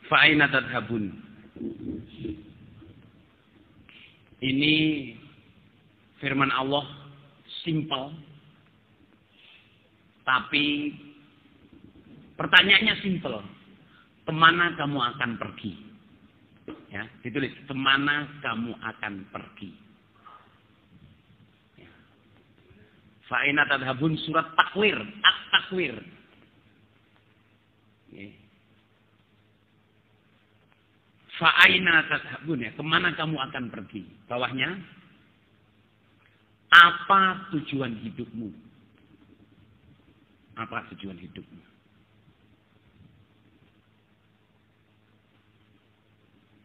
Fa aina tadhhabun. Ini firman Allah simpel, tapi pertanyaannya simpel. Kemana kamu akan pergi? Ya, ditulis kemana kamu akan pergi. Ya. Fa aina tadhhabun surat Takwir, At-Takwir. Ya. Fa aina tadhhabun, ya, kemana kamu akan pergi? Bawahnya, apa tujuan hidupmu? Apa tujuan hidupmu?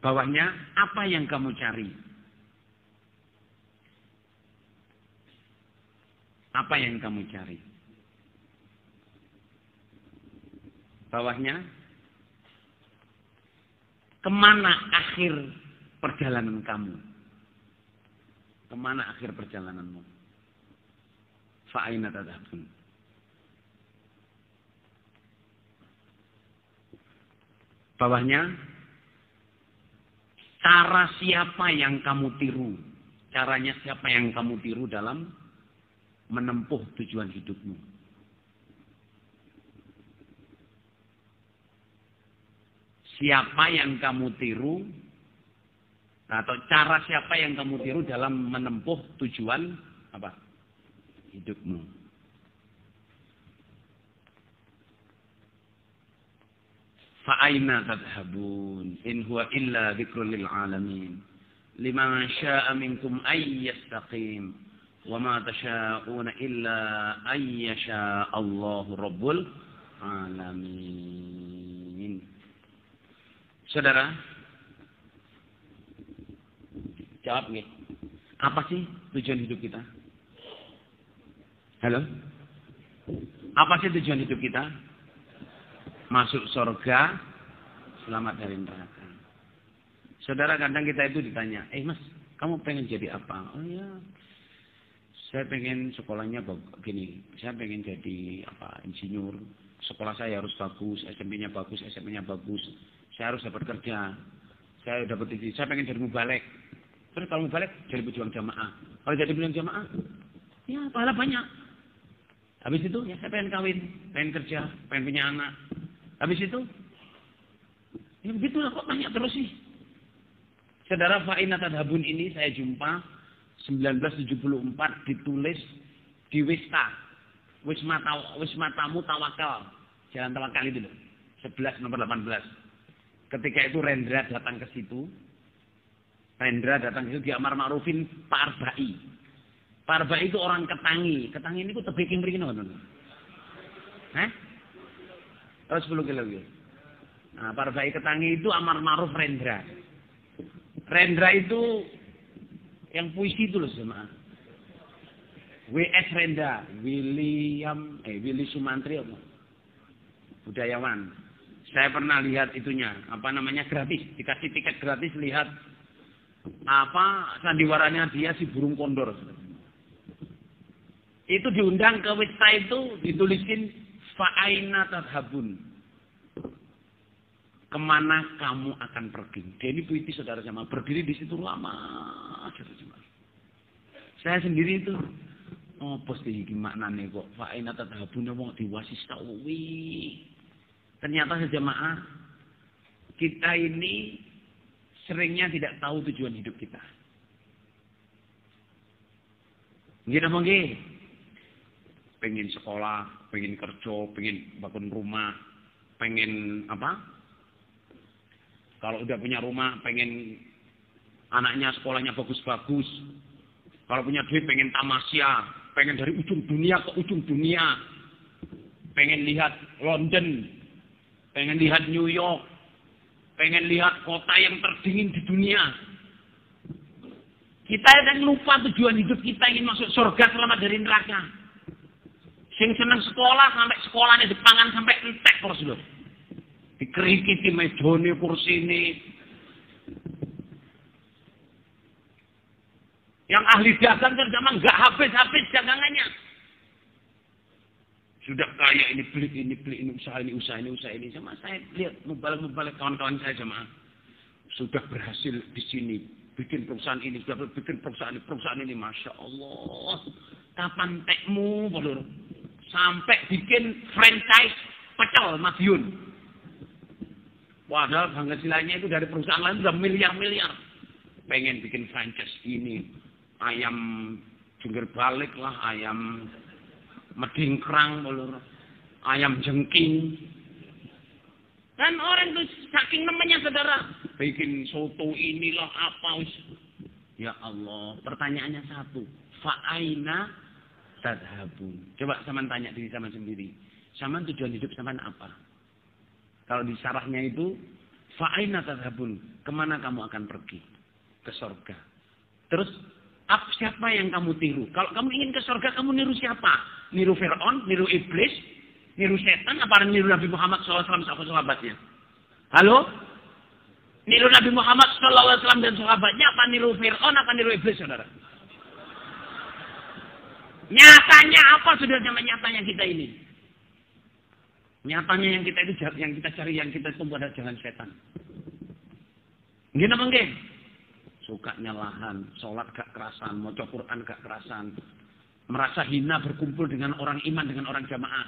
Bawahnya, apa yang kamu cari? Apa yang kamu cari? Bawahnya, kemana akhir perjalanan kamu? Kemana akhir perjalananmu? Fa aina tadhhabun. Bawahnya, cara siapa yang kamu tiru? Caranya siapa yang kamu tiru dalam menempuh tujuan hidupmu? Siapa yang kamu tiru? Atau cara siapa yang kamu tiru dalam menempuh tujuan apa? Hidupmu. Fa aina tadhhabun in huwa illa dzikrul lil alamin liman syaa'a minkum ay yastaqim wa ma tasyaa'una illa ay yasha Allahu rabbul alamin. Saudara, jawab nih. Apa sih tujuan hidup kita? Halo? Apa sih tujuan hidup kita? Masuk surga, selamat dari neraka. Saudara, kadang kita itu ditanya, mas, kamu pengen jadi apa? Oh ya, saya pengen sekolahnya gini, saya pengen jadi apa? Insinyur. Sekolah saya harus bagus, SMP-nya bagus, SMP-nya bagus. Saya harus dapat kerja. Saya dapat izin. Saya pengen jadi mubalek. Terus kalau mubalek, jadi pejuang jamaah. Kalau jadi pejuang jamaah, ya pahala banyak. Habis itu, ya saya pengen kawin, pengen kerja, pengen punya anak. Habis itu, ya begitulah, kok banyak terus sih. Saudara, fa aina tadhhabun ini saya jumpa 1974 ditulis di Wisma Tamu Tawakal, Jalan Tawakal itu loh, 11 nomor 18. Ketika itu Rendra datang ke situ. Rendra datang ke situ, dia amar ma'rufin Pak Arbai. Pak Arbai itu orang Ketangi. Ketangi ini ku tebikin mriki ngono. Hah? Oh 10 kilo. Nah, Pak Arbai Ketangi itu amar ma'ruf Rendra. Rendra itu yang puisi itu loh jemaah. W.S. Rendra, Willy Sumantri apa? Budayawan. Saya pernah lihat itunya, apa namanya, gratis, dikasih tiket gratis lihat apa sandiwaranya dia si burung kondor. Itu diundang ke Wista itu ditulisin fa aina tadhhabun. Kemana kamu akan pergi? Dia ini puisi saudara jamaah, berdiri di situ lama. Saya sendiri itu bos iki maknane kok fa aina tadhhabun wong diwasis tawi. Ternyata jemaah kita ini seringnya tidak tahu tujuan hidup kita. Nggih napa nggih? Pengen sekolah, pengen kerja, pengen bangun rumah, pengen apa? Kalau udah punya rumah, pengen anaknya sekolahnya bagus-bagus. Kalau punya duit, pengen tamasya, pengen dari ujung dunia ke ujung dunia. Pengen lihat London, pengen lihat New York, pengen lihat kota yang terdingin di dunia. Kita yang lupa tujuan hidup kita, ingin masuk surga selamat dari neraka. Sing seneng sekolah sampai sekolahnya dipangan sampai entek terus lho. Dikerikiti mejone kursine. Yang ahli dagang kan zaman enggak habis-habis dagangannya. Sudah kaya ini, beli ini, usaha ini. Sama saya lihat mubalik kawan-kawan saya jamaah. Sudah berhasil di sini. Bikin perusahaan ini, sudah bikin perusahaan ini. Masya Allah. Kapan tekmu, Lur? Sampai bikin franchise pecel Madiun. Padahal penghasilannya itu dari perusahaan lain sudah miliar-miliar. Pengen bikin franchise ini. Ayam jungkir balik lah, ayam medingkrang, Lur. Ayam jengking. Dan orang itu saking namanya saudara. Bikin soto inilah apa. Ya Allah. Pertanyaannya satu. Fa'aina tadhabun. Coba saman tanya diri saman sendiri. Saman tujuan hidup saman apa? Kalau di syarahnya itu. Fa'aina tadhabun. Kemana kamu akan pergi? Ke surga. Terus. Siapa yang kamu tiru? Kalau kamu ingin ke surga, kamu niru siapa? Niru Fir'aun? Niru Iblis? Niru setan? Apa niru Nabi Muhammad SAW sama sahabatnya? Halo? Niru Nabi Muhammad SAW dan sahabatnya? Apa niru Fir'aun? Apa niru Iblis, saudara? Nyatanya apa sudah zaman nyatanya kita ini? Nyatanya yang kita itu, yang kita cari, yang kita tunggu adalah jalan setan. Gini apa enggak? Suka nyalahan, sholat gak kerasan, mau Quran gak kerasan. Merasa hina berkumpul dengan orang iman, dengan orang jamaah.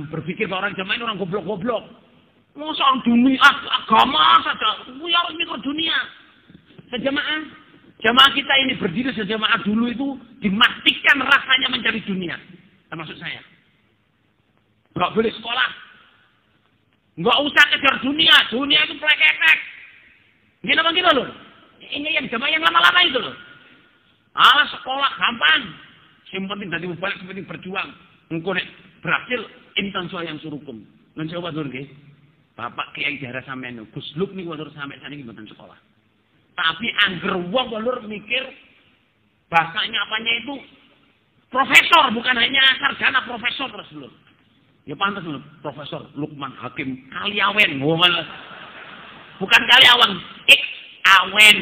Berpikir bahwa orang jamaah ini orang goblok-goblok. Masa orang dunia, agama saja. Ya harus mikir dunia. Sejamaah. Jamaah kita ini berdiri sejamaah dulu itu dimatikan rasanya mencari dunia. Termasuk saya. Gak boleh sekolah. Gak usah kejar dunia. Dunia itu plek-plek. Gini apa gitu loh? Ini yang jamaah yang lama-lama itu loh. Alah sekolah gampang. Yang penting dari balik, yang penting berjuang. Engkau berhasil intan soal yang surukum. Dan coba dulu ke. Bapak kiai daerah sampean Gus Luk nih walur sampai sana gimana sekolah. Tapi angger wong walur mikir bahasanya apanya itu profesor, bukan hanya sarjana profesor terus lho. Ya pantas lho, Profesor Lukman Hakim Kaliawen. Bukan Kaliawen, Awen.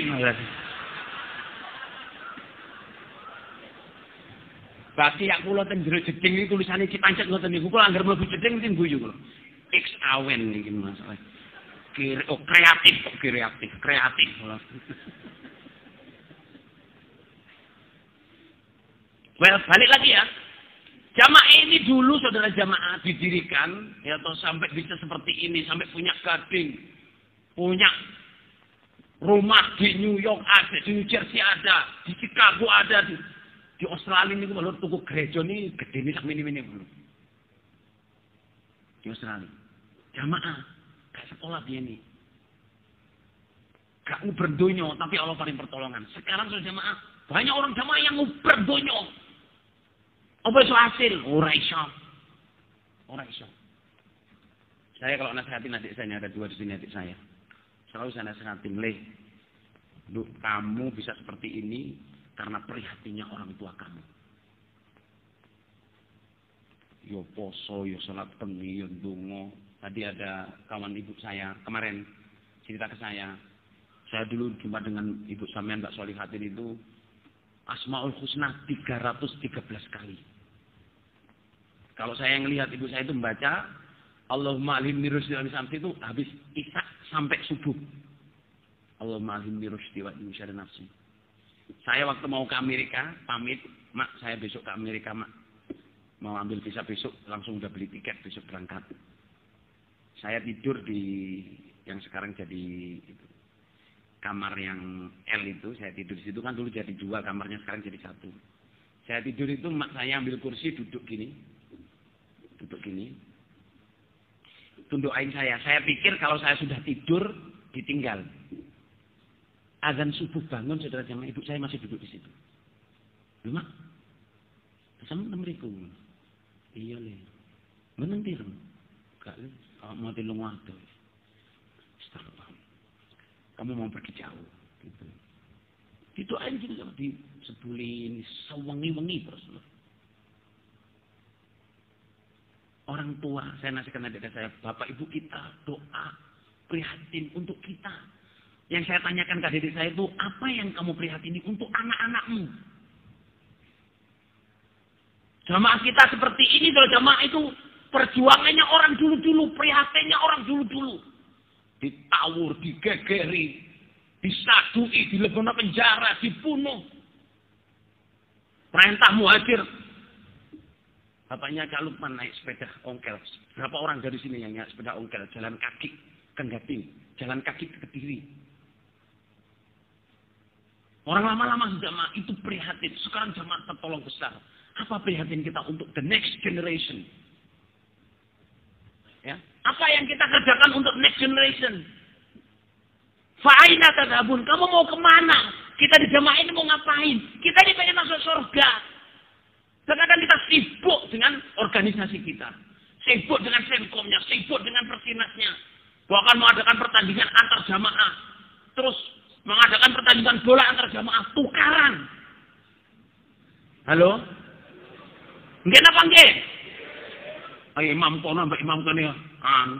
Bagi yang kula ten jero jeding iki tulisane Cipancet ngoten niku kula anggere mlebu jeding mesti guyu kula. X Awen iki masalah. Kreatif. Well, balik lagi ya. Jamaah ini dulu saudara jamaah didirikan ya atau sampai bisa seperti ini, sampai punya gading, punya rumah di New York ada, di New Jersey ada, di Chicago ada, di Australia ini kalau tuku gereja ini gede ini sak mini belum. Di Australia. Jamaah gak sekolah dia ini. Gak nguber donya, tapi Allah paling pertolongan. Sekarang sudah jamaah, banyak orang jamaah yang nguber donya. Apa itu hasil? Ora iso. Saya kalau nasihatin adik saya, ada 2 di sini adik saya. Selalu saya nasihatin, Lu, kamu bisa seperti ini karena prihatinnya orang tua kamu. Yo poso, yo salat bengi, yo ndonga. Tadi ada kawan ibu saya kemarin cerita ke saya. Saya dulu jumpa dengan ibu sampean Mbak Solihatin itu Asmaul Husna 313 kali. Kalau saya ngelihat ibu saya itu membaca Allahumma alhimni rusdi wa samsi itu habis isya sampai subuh. Allahumma alhimni rusdi wa syarri nafsi. Saya waktu mau ke Amerika, pamit, Mak, saya besok ke Amerika, Mak. Mau ambil visa besok, langsung udah beli tiket besok berangkat. Saya tidur di yang sekarang jadi itu, kamar yang L itu, saya tidur di situ kan dulu jadi 2, kamarnya sekarang jadi 1. Saya tidur itu mak saya ambil kursi duduk gini. Tundukin saya. Saya pikir kalau saya sudah tidur ditinggal. Azan subuh bangun saudara jamaah ibu saya masih duduk di situ. Lho mak, sama temeriku. Iya le. Meneng tiru. Gak le. Kalau mau tilu waduh. Astagfirullah. Kamu mau pergi jauh. Gitu. Itu aja gitu di sebulin, sewengi-wengi terus loh. Orang tua, saya nasihatkan adik saya, bapak ibu kita doa prihatin untuk kita. Yang saya tanyakan ke adik saya itu, apa yang kamu prihatini untuk anak-anakmu? Jamaah kita seperti ini, kalau jamaah itu perjuangannya orang dulu-dulu, prihatinnya orang dulu-dulu. Ditawur, digegeri, disadui, dilebona penjara, dibunuh. Perintah muhajir. Bapaknya Kak Lukman naik sepeda ongkel. Berapa orang dari sini yang naik sepeda ongkel? Jalan kaki ke Gading, jalan kaki ke Kediri. Orang lama-lama jamaah itu prihatin. Sekarang jamaah tertolong besar. Apa prihatin kita untuk the next generation? Ya, apa yang kita kerjakan untuk next generation? Fa'aina tadhabun? Kamu mau kemana? Kita di jamaah ini mau ngapain? Kita ini pengen masuk surga. Sekarang kita sibuk dengan organisasi kita. Sibuk dengan senkomnya, sibuk dengan persinasnya. Bahkan mengadakan pertandingan antar jamaah. Terus mengadakan pertandingan bola antar jamaah. Tukaran. Halo? Nggih napa nggih? Ayo imam kono mbak imam kono ya.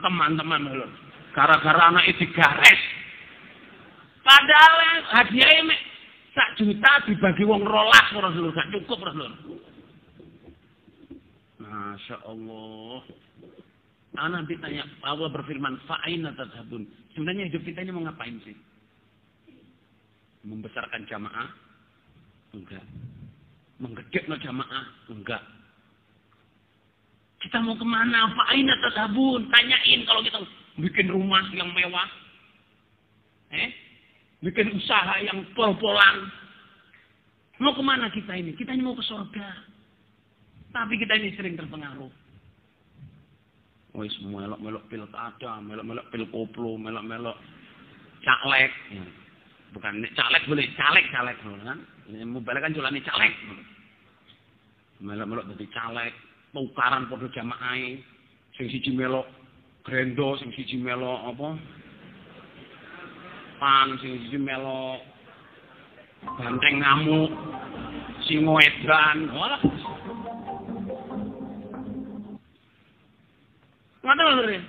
Teman-teman lho. Gara-gara anak itu digares. Padahal hadiahnya mek 1 juta dibagi wong 12 ora lho, gak cukup ora lho. Masya Allah. Anak ditanya, Allah berfirman, fa'aina tadhabun. Sebenarnya hidup kita ini mau ngapain sih? Membesarkan jamaah? Enggak. Menggedekno jamaah? Enggak. Kita mau kemana? Fa'aina tadhabun. Tanyain kalau kita bikin rumah yang mewah. Bikin usaha yang pol-polan. Mau kemana kita ini? Kita ini mau ke surga. Tapi kita ini sering terpengaruh. Wis melok-melok pilkada, melok-melok pilkoplo, melok-melok caleg. Bukan caleg boleh, caleg kan. Mobile kan julane caleg. Melok-melok dadi caleg, tukaran padha jamaah. Sing siji melok grendo, sing siji melok apa? Pan, sing siji melok banteng ngamuk, singo edan. Walah. Ngerti?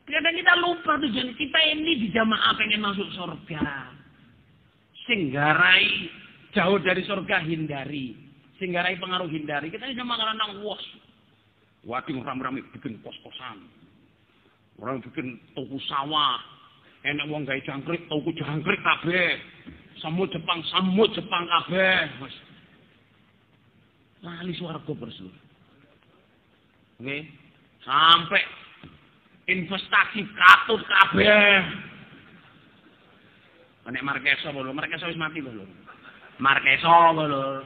Kadang kita lupa tujuan kita ini di jamaah pengen masuk surga. Singgarai jauh dari surga hindari. Singgarai pengaruh hindari. Kita ini jamaah karena wos. Waking ram-rami bikin pos-posan. Orang bikin toko sawah. Enak wong gawe jangkrik, toko jangkrik kabeh. Samut Jepang kabeh. Lali swarga berseluruh. Oke? Sampai investasi katut kabeh. Nek Markeso lho, Markeso wis mati lho. Markeso lho.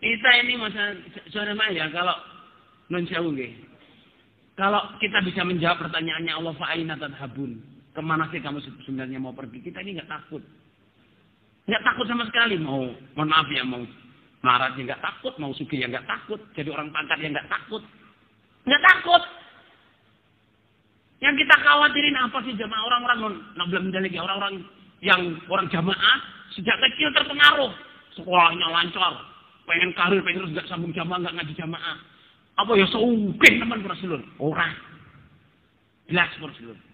Kita ini masa sore ya kalau nun sewu nggih. Kalau kita bisa menjawab pertanyaannya Allah fa'aina tadhabun. Kemana sih kamu sebenarnya mau pergi? Kita ini enggak takut. Enggak takut sama sekali mau. Mohon maaf ya mau marah ya nggak takut, mau sugih ya nggak takut, jadi orang pangkat ya nggak takut. Yang kita khawatirin apa sih jamaah orang-orang belum menjaliki orang-orang yang orang jamaah sejak kecil terpengaruh, sekolahnya lancar, pengen karir, pengen terus nggak sambung jamaah, nggak ngaji jamaah. Apa ya sugih teman Rasulullah? Orang, jelas Rasulullah.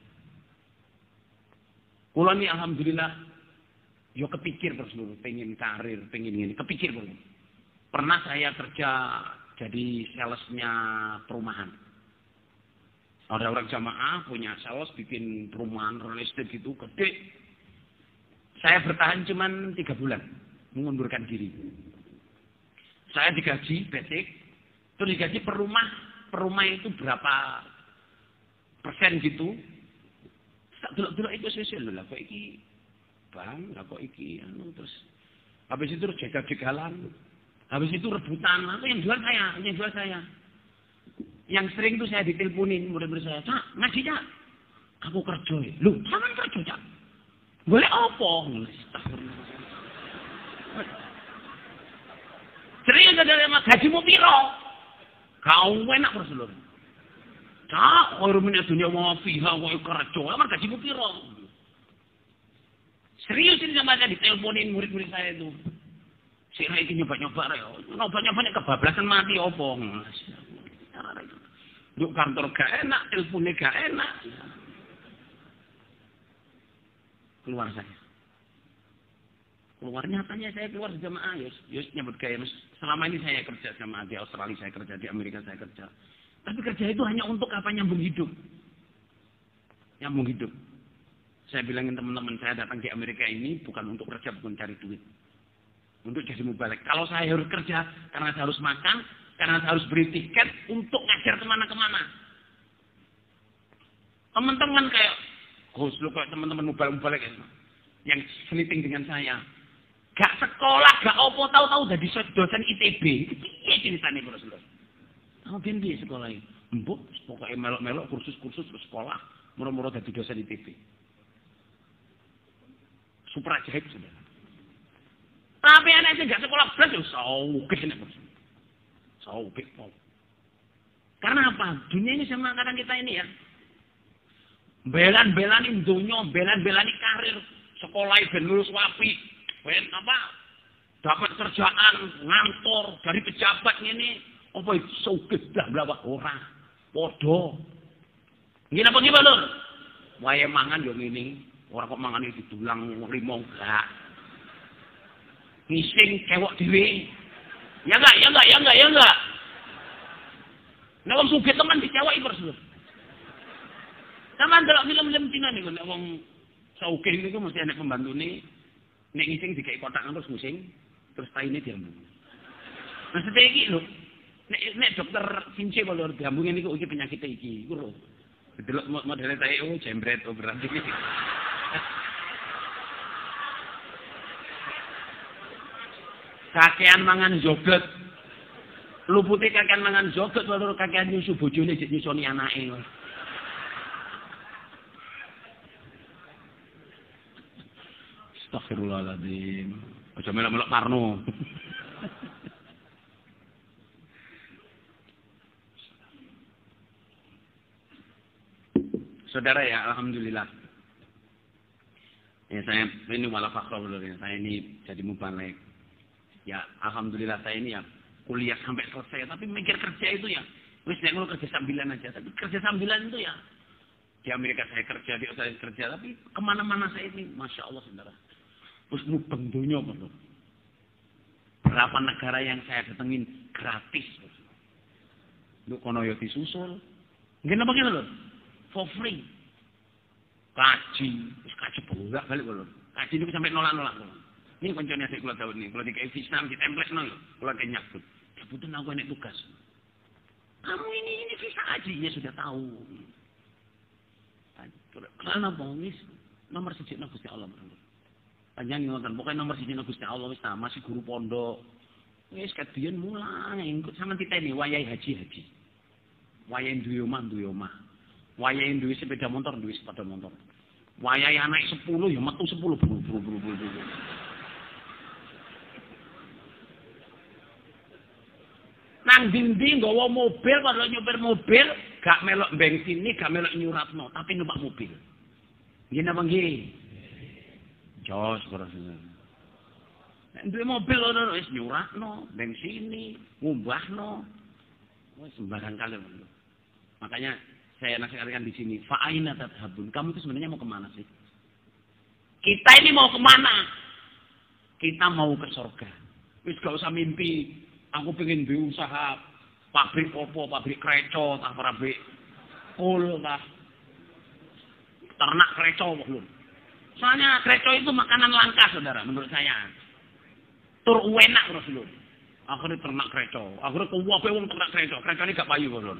Kulo ini alhamdulillah, yo kepikir Rasulullah, pengen karir, pengen ini, kepikir Rasulullah. Pernah saya kerja jadi salesnya perumahan. Ada orang jamaah punya sales bikin perumahan real estate gitu gede. Saya bertahan cuman 3 bulan mengundurkan diri. Saya digaji basic, terus digaji per rumah itu berapa persen gitu. Tak dulu itu spesial lah kok iki bang, lah kok iki terus habis itu jaga-jagalan. Habis itu rebutan, apa yang jual saya. Yang sering tuh saya diteleponin murid-murid saya, Cak, ngaji Cak. Aku kerja ya. Loh, jangan kerja Cak. Boleh apa? Serius ada mas gajimu piro? Kau enak Rasulullah. Cak, kau rumahnya dunia mau fiha, kau kerja, emang gajimu piro? Serius ini sama saya diteleponin murid-murid saya itu. Si Rai nyoba-nyoba nek kebablasan mati opo. Duk kantor gak enak, teleponnya gak enak. Keluar saya. Keluar nyatanya saya keluar jamaah, yus nyebut gaya. Selama ini saya kerja jamaah di Australia, saya kerja di Amerika, saya kerja. Tapi kerja itu hanya untuk apa? Nyambung hidup. Nyambung hidup. Saya bilangin teman-teman saya datang di Amerika ini bukan untuk kerja, bukan cari duit. Untuk jadi mubalik. Kalau saya harus kerja, karena saya harus makan, karena saya harus beli tiket untuk ngajar kemana-kemana. Teman-teman kayak, Gus, lu kayak teman-teman mubalik-mubalik yang seliting dengan saya. Gak sekolah, gak opo, tahu-tahu jadi dosen ITB. Iya ceritanya Rasulullah. Tahu dia sekolah ini. Empuk, pokoknya melok-melok, kursus-kursus, terus sekolah. Murah-murah jadi dosen ITB. Super ajaib sudah. Tapi anak saya gak sekolah belas, ya saukeh nek bos. Saukeh pol. Karena apa? Dunia ini sama kadang kita ini ya. Belan-belani dunia, belan-belani karir, sekolah ben lulus wapi, ben apa? Dapat kerjaan, ngantor dari pejabat ini, apa itu saukeh dah blawak ora. Podo. Ngene apa iki, Lur? Wae mangan yo ngene. Ora kok mangan iki didulang limong gak. Ngising kewok dhewe. Ya enggak. Nek wong sugih teman dicewaki terus lho. Sampeyan delok film-film Cina niku nek wong sugih niku mesti ana pembantune nek ngising dikai kotak terus ngising terus taine diambung. Maksudnya iki lho. Nek dokter Vinci kalau diambungin niku iki penyakit iki iku lho. Delok modele tae jembret berarti. Kakean mangan joget. Lupute kakean mangan joget lho kakean nyusu bojone jek nyusoni anake. Astagfirullahaladzim. Aja melok-melok parno. Saudara ya, alhamdulillah. Ya saya ini malah fakhr ya. Saya ini jadi mubalik. Ya, alhamdulillah saya ini ya kuliah sampai selesai, tapi mikir kerja itu ya, wis nek ngono kerja sambilan aja. Tapi kerja sambilan itu ya, di Amerika saya kerja, di Australia kerja, tapi kemana-mana saya ini, masya Allah saudara. Terus mubeng dunia betul. Berapa negara yang saya datengin gratis, lu kono yo disusul, nggak apa gitu loh, for free. Kaji, terus kaji bolak balik loh. Kaji itu sampai nolak-nolak loh. Ini koncone sik kula dawuh niki, kula dikai visa di template nol, kula nyabut. Kebetulan aku enek tugas. Kamu ini visa haji ya sudah tahu. Karena bongis nomor 1 nang Gusti Allah. Panjang ngoten, pokoke nomor 1 nang Gusti Allah wis masih guru pondok. Wis kadien mulai engko sampean titeni wayahe haji. Wayahe duwe omah. Wayahe duwe sepeda motor, duwe sepeda motor. Wayahe anak 10 ya metu 10 buru. Nang dindi nggawa mobil, kalau nyopir mobil, gak melok bensin ini, gak melok nyuratno, tapi numpak mobil. Nggih napa nggih? Jos Rasulullah. Nek duwe mobil ngono wis nyuratno, bensini, ngumbahno. Wis sembarang kali. Makanya saya nasihatkan di sini, fa aina tadhabun? Kamu itu sebenarnya mau kemana sih? Kita ini mau kemana? Kita mau ke surga. Wis gak usah mimpi. Aku pengen duwe usaha pabrik opo, pabrik kreco, tah pabrik kol, tah ternak kreco lho. Soalnya kreco itu makanan langka, saudara, menurut saya. Tur enak terus lho. Akhirnya ternak kreco. Akhirnya kuwabe wong ternak kreco. Kreco ini gak payu lho.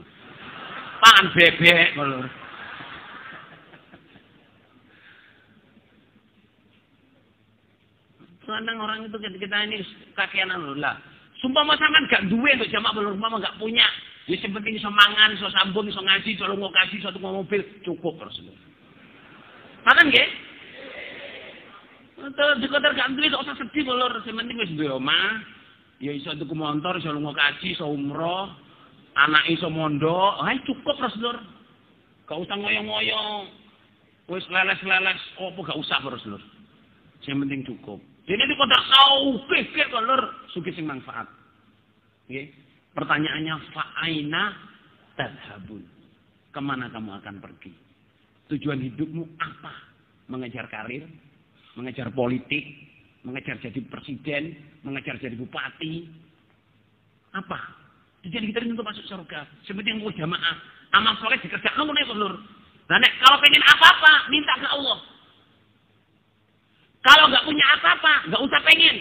Pangan bebek lho. Kadang orang itu kita ini kakean lho lah. Sumpah mau sampean gak duwe untuk jamaah belum rumah gak punya. Ya sing penting iso mangan, iso sambung, iso ngaji, iso lunga kaji, iso tuku mobil, cukup terus. Ngoten nggih? Terus dikotor gak duwe kok usah sedih lho, sing penting wis duwe omah. Ya iso tuku motor, iso lunga kaji, iso umroh, anak iso mondok, ae cukup terus lur. Gak usah ngoyo-ngoyo. Wis leles-leles opo gak usah terus lur. Sing penting cukup. Jadi dikotor saukeh kok lur, sugih sing manfaat. Nggih. Pertanyaannya fa'aina tadhabun? Kemana kamu akan pergi? Tujuan hidupmu apa? Mengejar karir? Mengejar politik? mengejar jadi presiden, mengejar jadi bupati. Apa? Jadi kita untuk masuk surga. Seperti yang jamaah, amal soleh dikerjakan ngono ya, Lur. Nah, kalau pengen apa-apa, minta ke Allah. Kalau nggak punya apa-apa, nggak usah pengen.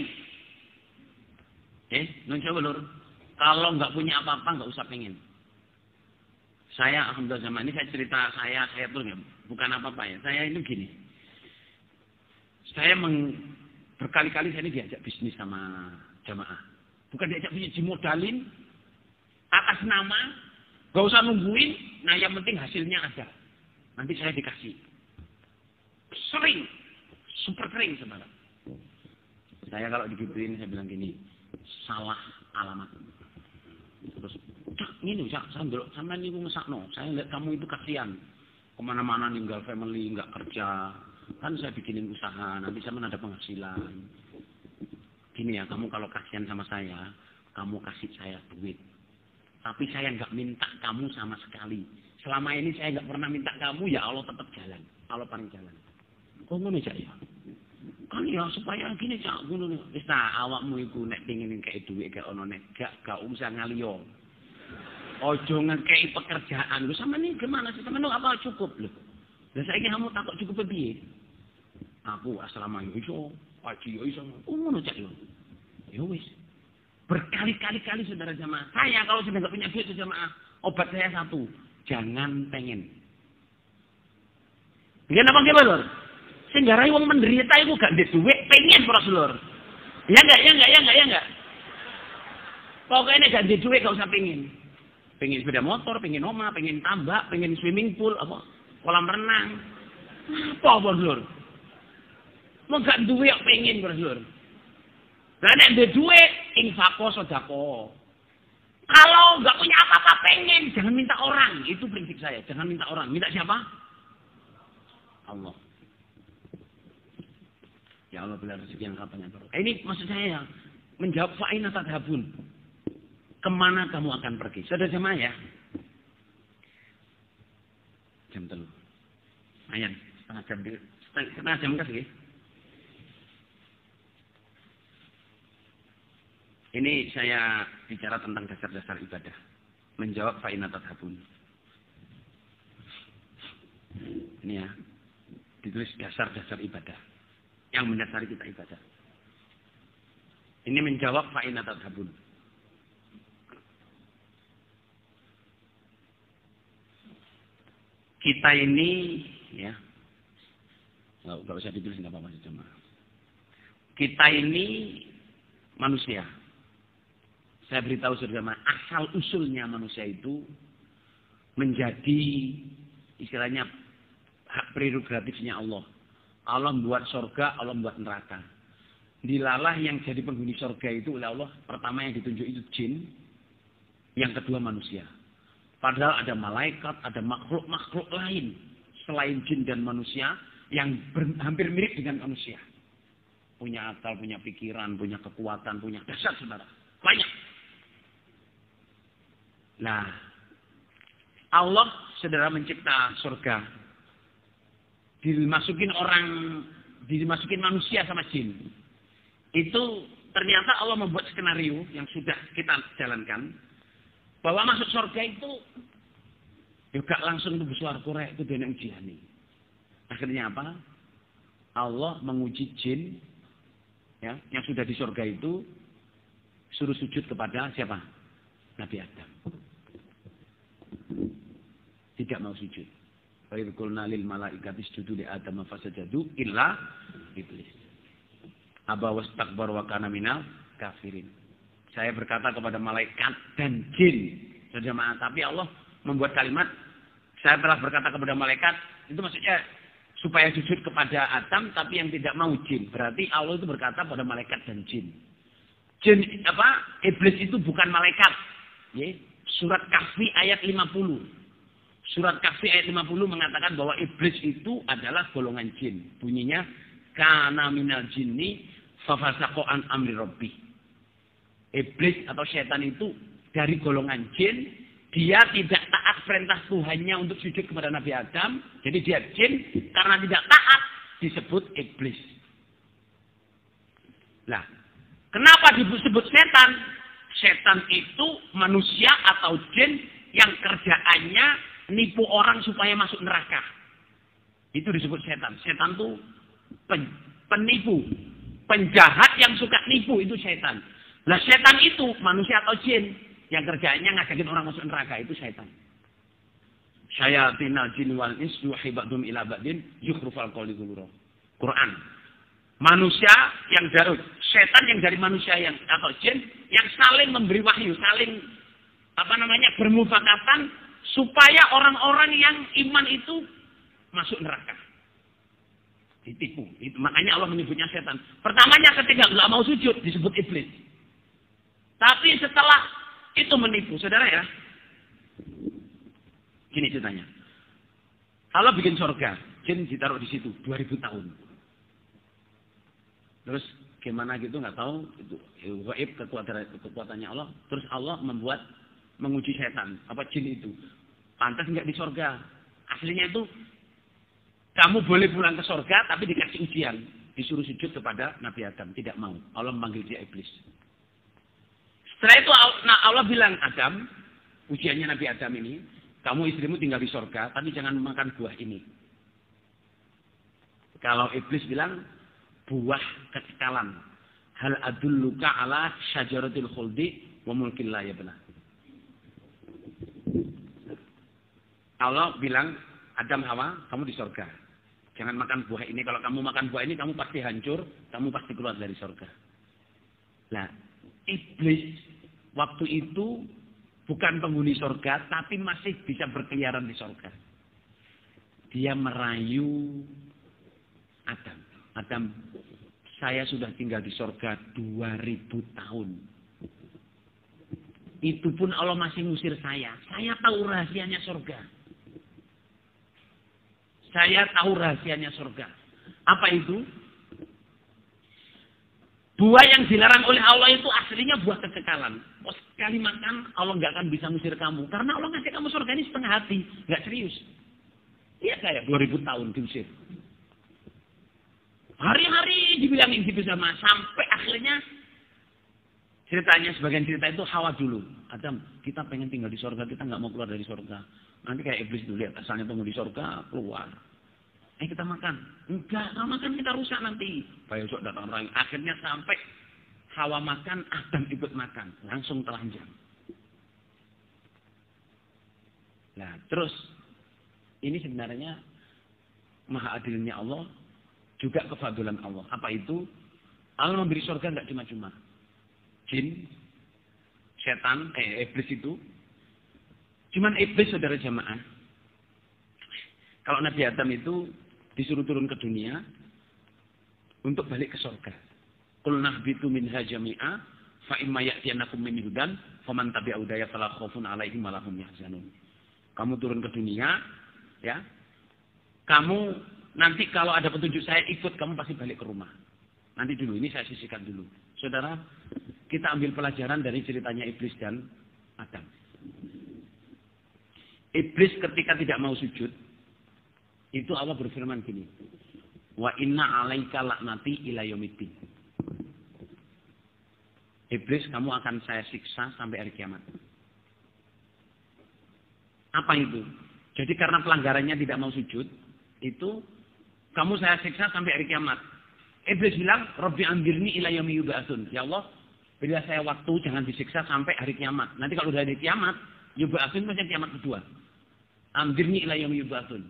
Coba, Lur. Kalau nggak punya apa-apa, nggak usah pengen. Saya, alhamdulillah zaman ini saya cerita saya tuh bukan apa-apa ya. Saya ini gini. Saya berkali-kali saya ini diajak bisnis sama jamaah. Bukan diajak bisnis, dimodalin atas nama, nggak usah nungguin. Nah, yang penting hasilnya ada. Nanti saya dikasih. Sering, super sering saudara. Saya kalau digituin saya bilang gini, salah alamat. Terus, ini saya ndelok sampean niku ngesakno. Saya lihat kamu itu kasihan. Kemana-mana ninggal family, nggak kerja. Kan saya bikinin usaha, nanti sampean ada penghasilan. Gini ya, kamu kalau kasihan sama saya, kamu kasih saya duit. Tapi saya nggak minta kamu sama sekali. Selama ini saya nggak pernah minta kamu, ya Allah tetap jalan. Allah paling jalan. Kok ngono Cak ya? Kan ya supaya gini Cak, ngono. Wis awakmu iku nek pengin kayak duit gak ono nek gak usah ngaliyo. Ojo ngekei pekerjaan. Lu sama nih gimana sih temen lu apa cukup lho? Lah saiki kamu takut cukup piye? Aku assalamualaikum iso, haji yo iso. Ngono Cak yo. Ya wis. Berkali-kali saudara jamaah. Saya kalau sudah nggak punya duit jamaah, obat saya satu, jangan pengen. Nggih napa nggih, Lur? Sing garai wong menderita iku gak ndek duit, pengen para Lur. Ya enggak. Pokoknya gak ndek duit gak usah pengen. Pengen sepeda motor, pengen omah, pengen tambak, pengen swimming pool, apa kolam renang. Apa Lur? Mau gak duit pengen para Lur. Lah nek ndek duit, infako sedekah. Kalau nggak punya apa-apa pengen, jangan minta orang. Itu prinsip saya, jangan minta orang. Minta siapa? Allah. Ya Allah bela rezeki yang kapan baru. Ini maksud saya menjawab fa'ina tadhabun. Kemana kamu akan pergi? Saudara jemaah ya. Jam 3. Ayan, setengah jam kasih. Ini saya bicara tentang dasar-dasar ibadah. Menjawab fa'ina tadhabun. Ini ya. Ditulis dasar-dasar ibadah. Yang mendasari kita ibadah. Ini menjawab fa'ina tadhabun. Kita ini, ya. Nggak usah ditulis, nggak apa-apa. Cuma. Kita ini manusia. Saya beritahu saudara, asal usulnya manusia itu menjadi istilahnya hak prerogatifnya Allah. Allah membuat surga, Allah membuat neraka. Dilalah yang jadi penghuni surga itu oleh Allah. Pertama yang ditunjuk itu jin, yang kedua manusia. Padahal ada malaikat, ada makhluk-makhluk lain selain jin dan manusia yang hampir mirip dengan manusia. Punya akal, punya pikiran, punya kekuatan, punya dasar saudara. Banyak. Nah, Allah saudara mencipta surga. Dimasukin manusia sama jin. Itu ternyata Allah membuat skenario yang sudah kita jalankan. Bahwa masuk surga itu juga langsung tubuh suara korek itu dengan ujian nih. Akhirnya apa? Allah menguji jin ya, yang sudah di surga itu suruh sujud kepada siapa? Nabi Adam. Tidak mau sujud. Fa qulna lil malaikati isjudu li Adam fasajadu illa iblis. Aba wastakbar wa kana minal kafirin. Saya berkata kepada malaikat dan jin. Jemaah, tapi Allah membuat kalimat saya telah berkata kepada malaikat, itu maksudnya supaya sujud kepada Adam tapi yang tidak mau jin. Berarti Allah itu berkata pada malaikat dan jin. Jin iblis itu bukan malaikat. Ya. Surat Kahfi ayat 50. Surat Kahfi ayat 50 mengatakan bahwa iblis itu adalah golongan jin. Bunyinya kana minal jinni fafasaqa an amri rabbih. Iblis atau setan itu dari golongan jin, dia tidak taat perintah Tuhannya untuk sujud kepada Nabi Adam. Jadi dia jin, karena tidak taat disebut iblis. Lah, kenapa disebut setan? Setan itu manusia atau jin yang kerjaannya nipu orang supaya masuk neraka. Itu disebut setan. Setan itu penipu, penjahat yang suka nipu, itu setan. Lah setan itu manusia atau jin yang kerjaannya ngajakin orang masuk neraka, itu setan. Syayatinal jin wal ins yuhi ba'dhum ila ba'din zukhrufal qawli ghurura. Quran. Manusia yang dari setan yang dari manusia yang atau jin yang saling memberi wahyu, saling bermufakatan supaya orang-orang yang iman itu masuk neraka. Ditipu. Itu, makanya Allah menyebutnya setan. Pertamanya ketika nggak mau sujud disebut iblis. Tapi setelah itu menipu, saudara ya. Gini ceritanya. Allah bikin surga, jin ditaruh di situ 2000 tahun. Terus gimana gitu nggak tahu, itu gaib kekuatannya Allah. Terus Allah menguji setan, apa jin itu. Pantas nggak di surga. Aslinya itu kamu boleh pulang ke surga tapi dikasih ujian, disuruh sujud kepada Nabi Adam, tidak mau. Allah memanggil dia iblis. Setelah itu Allah bilang, Adam, ujiannya Nabi Adam ini, kamu istrimu tinggal di surga, tapi jangan makan buah ini. Kalau iblis bilang, buah kekekalan. Hal adulluka ala syajaratil khuldi wa mulkin la yabla. Allah bilang, Adam, Hawa, kamu di surga. Jangan makan buah ini. Kalau kamu makan buah ini, kamu pasti hancur. Kamu pasti keluar dari surga. Nah, iblis waktu itu bukan penghuni surga, tapi masih bisa berkeliaran di surga. Dia merayu Adam. Adam, saya sudah tinggal di surga 2000 tahun. Itu pun Allah masih ngusir saya. Saya tahu rahasianya surga. Saya tahu rahasianya surga. Apa itu? Buah yang dilarang oleh Allah itu aslinya buah kekekalan. Mau sekali makan, Allah nggak akan bisa ngusir kamu. Karena Allah ngasih kamu surga ini setengah hati. Nggak serius. Iya kayak 2000 tahun diusir. Hari-hari dibilangin gitu sama. Sampai akhirnya ceritanya, sebagian cerita itu Hawa dulu. Adam, kita pengen tinggal di surga, kita nggak mau keluar dari surga. Nanti kayak iblis dulu, lihat asalnya tunggu di surga, keluar. Kita makan. Enggak, kalau makan kita rusak nanti. Besok datang orang. Akhirnya sampai Hawa makan, Adam ikut makan. Langsung telanjang. Nah, terus ini sebenarnya maha adilnya Allah, juga kefadulan Allah. Apa itu? Allah memberi surga enggak cuma-cuma. Jin, setan, iblis itu. Cuman iblis, saudara jamaah. Kalau Nabi Adam itu disuruh turun ke dunia untuk balik ke surga. Qul nahbitu minha jami'a fa imma ya'tiyannakum minni hudan faman tabi'a hudaya fala khaufun 'alaihim wa lahum yahzanun. Kamu turun ke dunia, ya. Kamu nanti kalau ada petunjuk saya ikut, kamu pasti balik ke rumah. Nanti dulu, ini saya sisihkan dulu. Saudara, kita ambil pelajaran dari ceritanya iblis dan Adam. Iblis ketika tidak mau sujud, itu Allah berfirman gini, wa inna 'alaika laknati ila yaumiddin. Iblis, kamu akan saya siksa sampai hari kiamat. Apa itu? Jadi karena pelanggarannya tidak mau sujud, itu kamu saya siksa sampai hari kiamat. Iblis bilang, Rabbi anzirni ila yaumi yub'atsun. Ya Allah, berilah saya waktu, jangan disiksa sampai hari kiamat. Nanti kalau udah hari kiamat, yub'atsun itu kiamat kedua. Anzirni ila yaumi yub'atsun.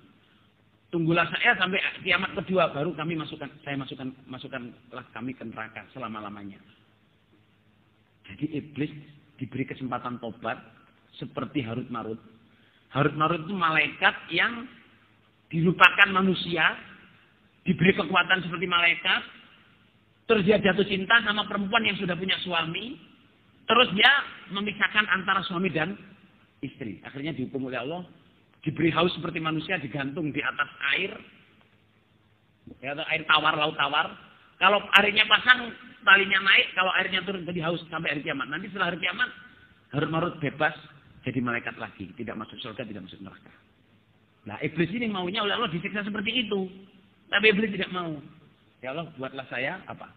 Tunggulah saya sampai kiamat kedua, baru saya masukkanlah kami ke neraka selama-lamanya. Jadi iblis diberi kesempatan tobat seperti Harut Marut. Harut Marut itu malaikat yang dilupakan manusia, diberi kekuatan seperti malaikat, terus dia jatuh cinta sama perempuan yang sudah punya suami, terus dia memisahkan antara suami dan istri. Akhirnya dihukum oleh Allah, diberi haus seperti manusia, digantung di atas air, ya, atau air tawar, laut tawar. Kalau airnya pasang, talinya naik, kalau airnya turun jadi haus sampai hari kiamat. Nanti setelah hari kiamat, Harut Marut bebas jadi malaikat lagi, tidak masuk surga, tidak masuk neraka. Nah, iblis ini maunya oleh Allah disiksa seperti itu. Tapi iblis tidak mau. Ya Allah, buatlah saya apa?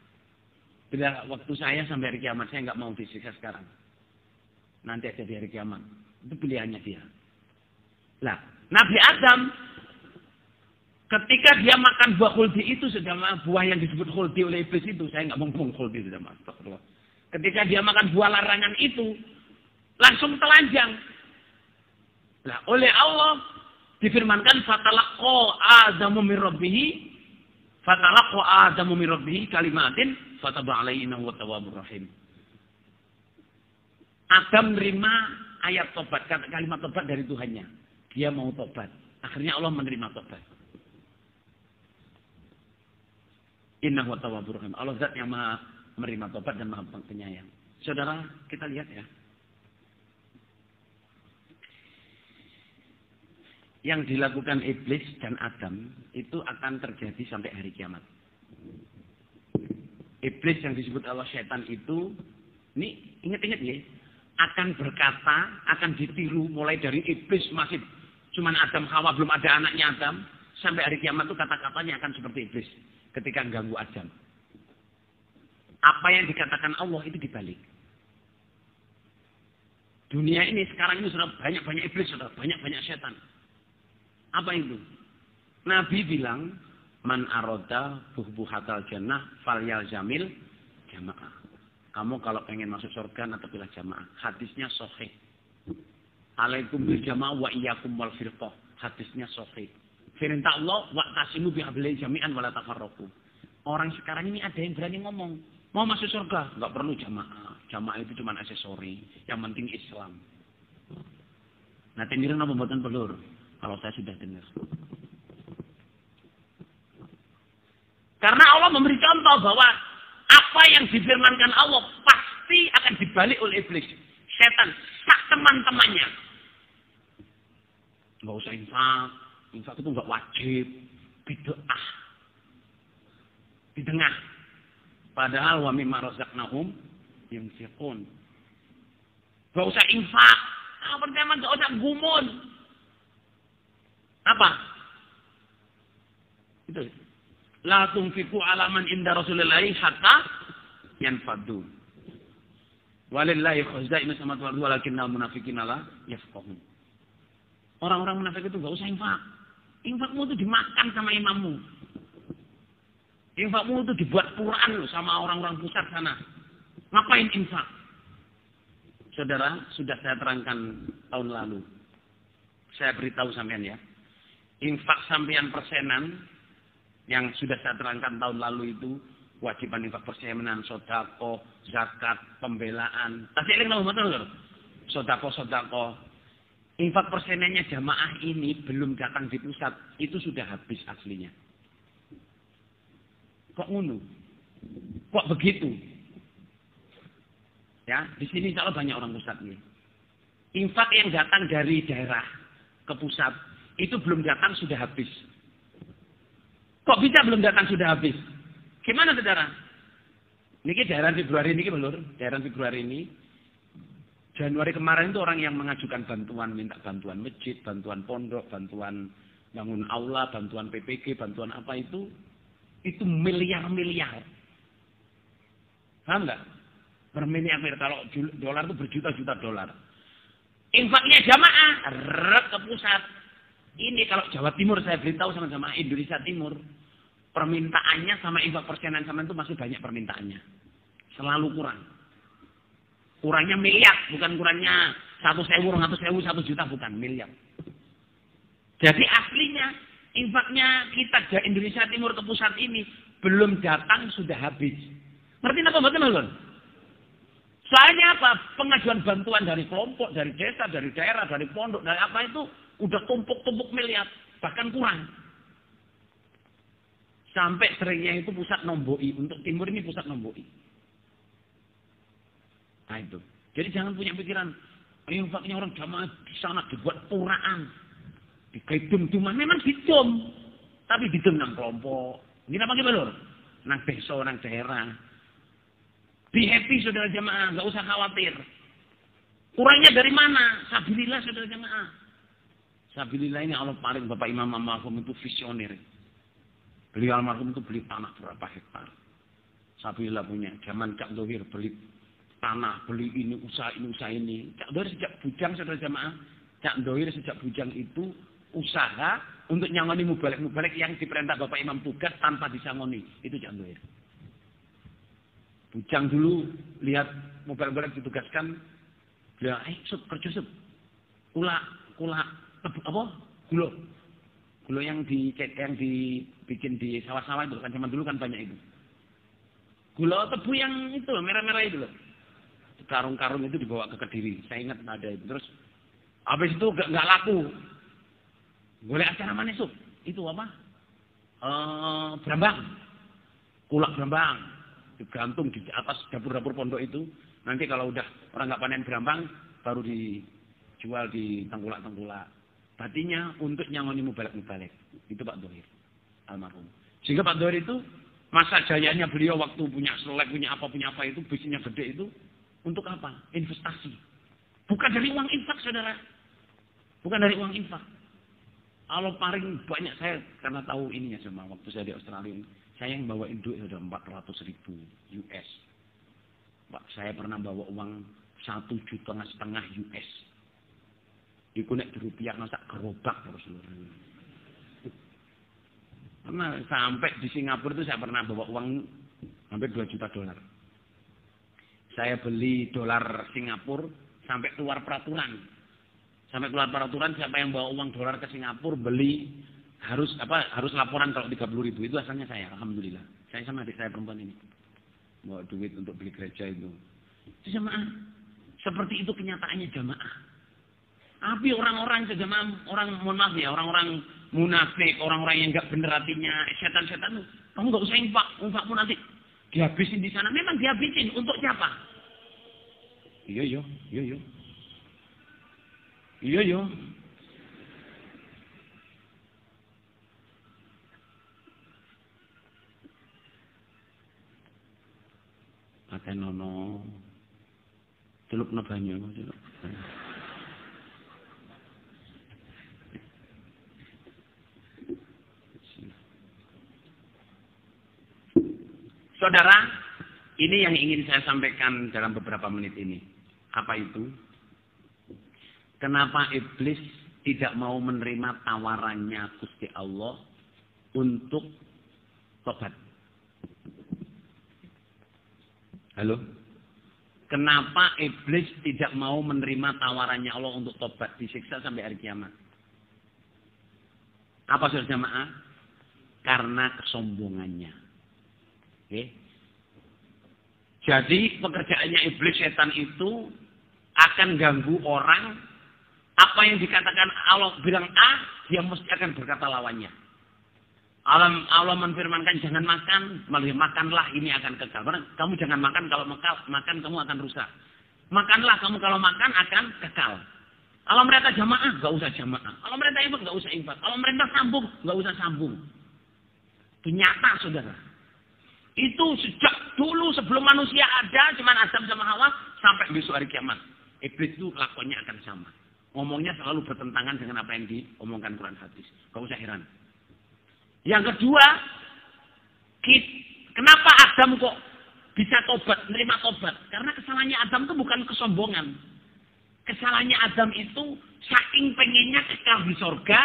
Bila waktu saya sampai hari kiamat, saya nggak mau disiksa sekarang. Nanti aja di hari kiamat. Itu pilihannya dia. Lah, Nabi Adam ketika dia makan buah khuldi itu, sudah buah yang disebut khuldi oleh iblis itu, saya nggak mau ngomong khuldi sudah mas. Ketika dia makan buah larangan itu, langsung telanjang. Lah, oleh Allah difirmankan fatalaqqa Adamu min rabbih kalimatin fataba alaihi innahu tawwabur rahim. Adam menerima ayat tobat, kalimat tobat dari Tuhannya. Dia mau tobat. Akhirnya Allah menerima tobat. Innahu tawwabur rahim. Allah zat yang maha menerima tobat dan maha penyayang. Saudara, kita lihat ya. Yang dilakukan iblis dan Adam itu akan terjadi sampai hari kiamat. Iblis yang disebut Allah setan itu, ini ingat-ingat ya, akan berkata, akan ditiru mulai dari iblis masih cuman Adam Hawa, belum ada anaknya Adam, sampai hari kiamat itu kata-katanya akan seperti iblis ketika mengganggu Adam. Apa yang dikatakan Allah itu dibalik. Dunia ini sekarang ini sudah banyak-banyak iblis, sudah banyak-banyak setan. Apa itu? Nabi bilang, man aroda buhbuhatal jannah falyal jamil jamaah. Kamu kalau pengen masuk surga, nanti pilih jamaah. Hadisnya sahih. Alaikum bil jamaah wa iyyakum wal firqah. Hadisnya sahih. Firintah Allah wa tasimu bihablil jami'an wala tafarraqu. Orang sekarang ini ada yang berani ngomong, mau masuk surga, enggak perlu jamaah. Jamaah itu cuma aksesori, yang penting Islam. Nah, tendiran apa mboten pelur? Kalau saya sudah dengar. Karena Allah memberi contoh bahwa apa yang difirmankan Allah pasti akan dibalik oleh iblis. Setan, sak teman-temannya. Nggak usah infak. Infak itu nggak wajib. Bid'ah. Di tengah. Padahal wa mimma razaqnahum yunfiqun. Nggak usah infak. Apa teman nggak usah gumun. Apa? Itu. La tunfiqu ala man inda Rasulillahi hatta yanfadu. Walillahi khazainu samawati wal ardi walakinnal munafiqina la yafqahun. Orang-orang munafik itu enggak usah infak. Infakmu itu dimakan sama imammu. Infakmu itu dibuat Quran sama orang-orang pusat sana. Ngapain infak? Saudara, sudah saya terangkan tahun lalu. Saya beritahu sampean ya. Infak sampean persenan yang sudah saya terangkan tahun lalu itu wajiban infak persenan, sodako, zakat, pembelaan. Tapi ini tahu betul, sodako. Infak persenannya jamaah ini belum datang di pusat, itu sudah habis aslinya. Kok ngono? Kok begitu? Ya, di sini insya Allah banyak orang pusat nih. Infak yang datang dari daerah ke pusat itu belum datang sudah habis. Kok bisa belum datang sudah habis? Gimana saudara? Niki daerah Februari ini belum? Daerah Februari ini Januari kemarin itu orang yang mengajukan bantuan, minta bantuan masjid, bantuan pondok, bantuan bangun aula, bantuan PPG, bantuan apa itu miliar-miliar. Paham nggak? Bermiliar-miliar. Kalau dolar itu berjuta-juta dolar. Infaknya jamaah, ke pusat. Ini kalau Jawa Timur saya beritahu sama jamaah Indonesia Timur, permintaannya sama infak persenan sama itu masih banyak permintaannya. Selalu kurang. Kurangnya miliar, bukan kurangnya 100.000, 100.000, 1 juta, bukan miliar. Jadi aslinya infaknya kita Indonesia Timur ke pusat ini belum datang sudah habis. Ngerti apa betul? Soalnya apa? Pengajuan bantuan dari kelompok, dari desa, dari daerah, dari pondok, dari apa itu udah tumpuk-tumpuk miliar, bahkan kurang. Sampai seringnya itu pusat nomboi, untuk timur ini pusat nomboi. Nah itu. Jadi jangan punya pikiran, infaknya orang jamaah di sana dibuat puraan, digedum-duman, memang didum, tapi didum nang kelompok. Ini apa gimana? Nang desa, nang daerah. Be happy saudara jamaah, nggak usah khawatir. Kurangnya dari mana? Sabilillah saudara jamaah. Sabilillah ini Allah paling Bapak Imam almarhum itu visioner. Beliau almarhum itu beli tanah berapa hektar. Sabila punya. Zaman Cak Dohir beli tanah, beli ini, usaha ini. Cak Dohir sejak bujang, saudara jamaah. Cak Dohir sejak bujang itu usaha untuk nyangoni mubalek-mubalek yang diperintah Bapak Imam tugas tanpa disangoni. Itu Cak Dohir. Bujang dulu lihat mubalek-mubalek ditugaskan. Bilang, sup, kerja sup. Kula, apa? Gulo yang dibikin di sawah-sawah itu kan zaman dulu kan banyak itu. Gula tebu yang itu merah-merah itu loh. Karung-karung itu dibawa ke Kediri. Saya ingat ada itu. Terus habis itu nggak laku. Boleh acara mana Sob? Itu apa? Brambang. Kulak brambang. Digantung di atas dapur-dapur pondok itu. Nanti kalau udah orang nggak panen brambang baru dijual di tengkulak-tengkulak. Tadinya untuk nyangoni mubalek-mubalek. Itu Pak Dohir. Almarhum. Sehingga Pak Dohir itu masa jayanya beliau waktu punya selek, punya apa itu, bisnisnya gede itu. Untuk apa? Investasi. Bukan dari uang infak, saudara. Bukan dari uang infak. Kalau paling banyak saya, karena tahu ininya sama waktu saya di Australia, saya yang bawain duit sudah 400.000 US. Pak, saya pernah bawa uang 1,5 juta US. Iku nek rupiah masak gerobak terus. Karena sampai di Singapura itu saya pernah bawa uang hampir 2 juta dolar. Saya beli dolar Singapura sampai keluar peraturan. Sampai keluar peraturan siapa yang bawa uang dolar ke Singapura beli harus laporan kalau 30.000. Itu asalnya saya, alhamdulillah. Saya sama adik saya perempuan ini. Bawa duit untuk beli gereja itu. Itu jamaah. Seperti itu kenyataannya jamaah. Tapi orang-orang sejamaah, mohon maaf ya, orang-orang munafik, orang-orang yang enggak benar hatinya, setan-setan, kamu enggak usah infakmu nanti dihabisin di sana. Memang dihabisin untuk siapa? Iya. Ate nono. Celupna banyu, celup. Saudara, ini yang ingin saya sampaikan dalam beberapa menit ini. Apa itu? Kenapa iblis tidak mau menerima tawarannya Gusti Allah untuk tobat? Halo? Kenapa iblis tidak mau menerima tawarannya Allah untuk tobat, disiksa sampai hari kiamat? Apa saudara jamaah? Karena kesombongannya. Oke. Jadi pekerjaannya iblis setan itu akan ganggu orang. Apa yang dikatakan Allah bilang A, dia mesti akan berkata lawannya. Allah menfirmankan jangan makan, malah makanlah ini akan kekal. Kamu jangan makan, kalau makan kamu akan rusak. Makanlah kamu kalau makan akan kekal. Kalau mereka jamaah, nggak usah jamaah. Kalau mereka infak, nggak usah infak. Kalau mereka sambung, nggak usah sambung. Itu nyata, saudara. Itu sejak dulu sebelum manusia ada, cuman Adam sama Hawa, sampai besok hari kiamat. Iblis itu lakonnya akan sama. Ngomongnya selalu bertentangan dengan apa yang diomongkan Quran hadis. Gak usah heran. Yang kedua, kenapa Adam kok bisa tobat, menerima tobat? Karena kesalahannya Adam itu bukan kesombongan. Kesalahannya Adam itu saking pengennya kekal di surga,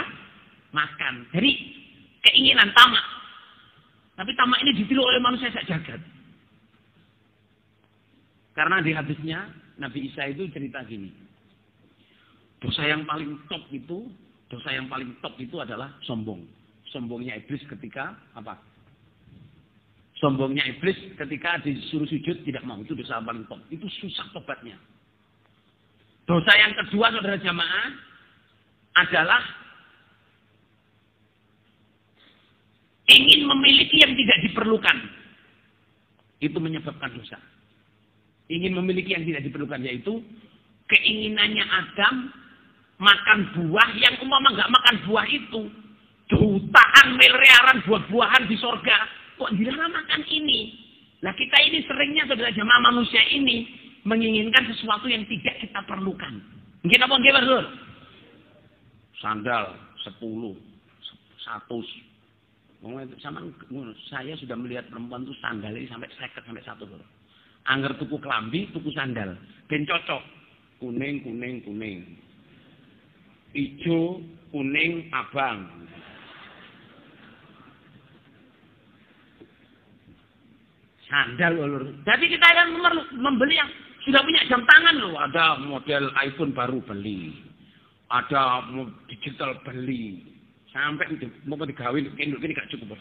makan. Jadi keinginan tamak. Tapi tamak ini ditiru oleh manusia sak jagat. Karena di hadisnya Nabi Isa itu cerita gini. Dosa yang paling top itu adalah sombong. Sombongnya iblis ketika apa? Sombongnya iblis ketika disuruh sujud tidak mau. Itu dosa yang paling top. Itu susah tobatnya. Dosa yang kedua saudara jamaah adalah ingin memiliki yang tidak diperlukan. Itu menyebabkan dosa. Ingin memiliki yang tidak diperlukan, yaitu keinginannya Adam makan buah yang umpama nggak makan buah itu. Jutaan miliaran buah-buahan di sorga. Kok dilarang makan ini? Nah kita ini seringnya saudara jamaah manusia ini menginginkan sesuatu yang tidak kita perlukan. Mungkin apa nggih, Mas? Sandal 10, 100. Sama saya sudah melihat perempuan itu sandal ini sampai 50 sampai 1 loh. Angger tuku klambi, tuku sandal, ben cocok. Kuning, kuning, kuning. Ijo, kuning, abang. Sandal lho. Jadi kita akan membeli yang sudah punya jam tangan loh. Ada model iPhone baru beli. Ada digital beli. Sampai mau digawin induk ini gak cukup.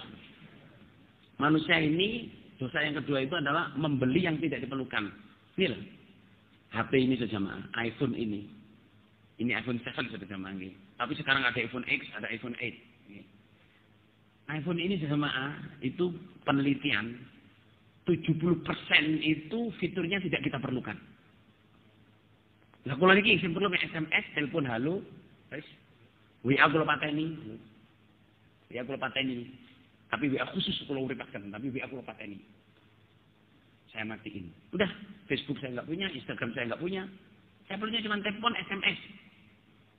Manusia ini dosa yang kedua itu adalah membeli yang tidak diperlukan. Ini loh. HP ini sudah jamaah, iPhone ini. Ini iPhone 7 sudah jamaah. Tapi sekarang ada iPhone X, ada iPhone 8. iPhone ini jamaah itu penelitian 70% itu fiturnya tidak kita perlukan. Lah kalau lagi isim perlu SMS, telepon halo, guys. WA kalau pateni. WA kalau pateni. Tapi WA khusus kalau uripkan, tapi WA kalau pateni. Saya matiin. Udah, Facebook saya nggak punya, Instagram saya nggak punya. Saya perlunya cuma telepon, SMS.